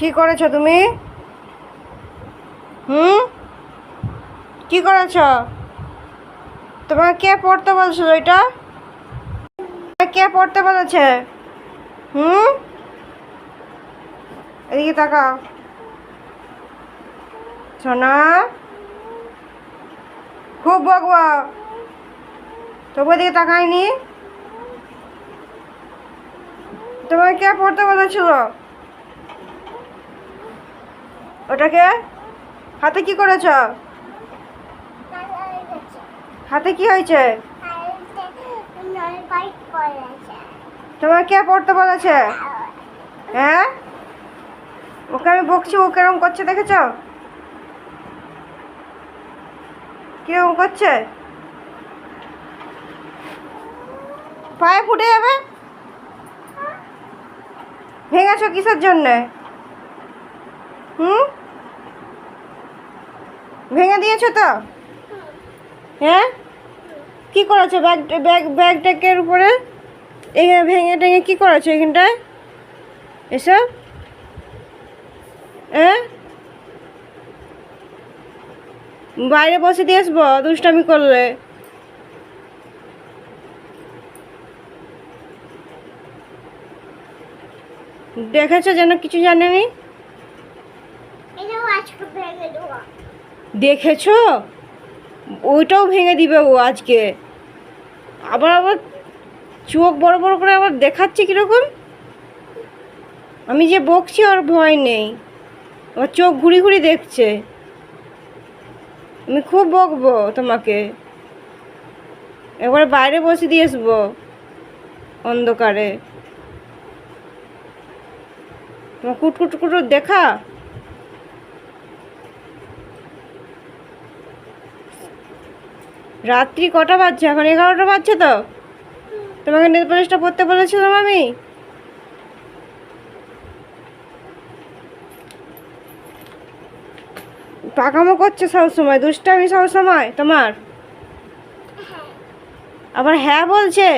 কি করেছো তুমি? হুম, কি করেছো? তোমাকে কে পড়তে বলছিল এটা? কে পড়তে বলেছে? হুম, এদিকে তাকাও। সোনা, খুব বকবো। তবু এদিকে তাকায়নি। তোমাকে কে পড়তে বলেছিল? ওটাকে হাতে কি করেছ? হাতে কি হয়েছে? তোমাকে কে পড়তে বলেছে? হ্যাঁ, ওকে আমি বকছি, ও কেরম করছে দেখেছ? কিরকম করছে? পায়ে ফুটে যাবে। ভেঙেছো কিসের জন্যে? হুম, ভেঙে দিয়েছো তো? হ্যাঁ, কি করেছো? ব্যাগটাকের উপরে এখানে ভেঙে টেঙে কি করেছো এখানটায়? এসব হ্যাঁ, বাইরে বসে দিয়ে আসবো দুষ্টামি করলে। দেখেছো যেন কিছু জানেনি। দেখেছো, ওইটাও ভেঙে দিবে ও আজকে। আবার আবার চোখ বড় বড় করে আবার দেখাচ্ছে কিরকম। আমি যে বকছি ওর ভয় নেই, আবার চোখ ঘুরি ঘুরি দেখছে। আমি খুব বকবো তোমাকে। একবারে বাইরে বসে দিয়ে আসবো অন্ধকারে। তোমার কুটকুট কুটুর দেখা। রাত্রি কটা বাজছে? এখন 11টা বাজছে তো। তোমাকে নেল পলিশটা পরতে বলেছিলাম আমি। পাকামো করছে সবসময়, দুষ্টামি সবসময় তোমার। আবার হ্যাঁ বলছে।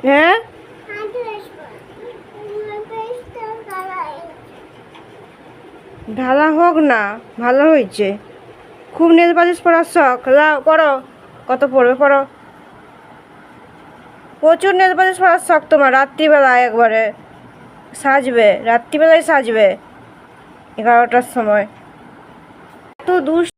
হ্যাঁ, ঢালা হোক না, ভালো হয়েছে। খুব নেল পালিশ পরার শখ, লাও পরো। কত পড়বে পরো। প্রচুর নেল পালিশ পরার শখ তোমার। রাত্রিবেলায় একবারে সাজবে, রাত্রিবেলায় সাজবে 11টার সময়। এত দুষ্ট।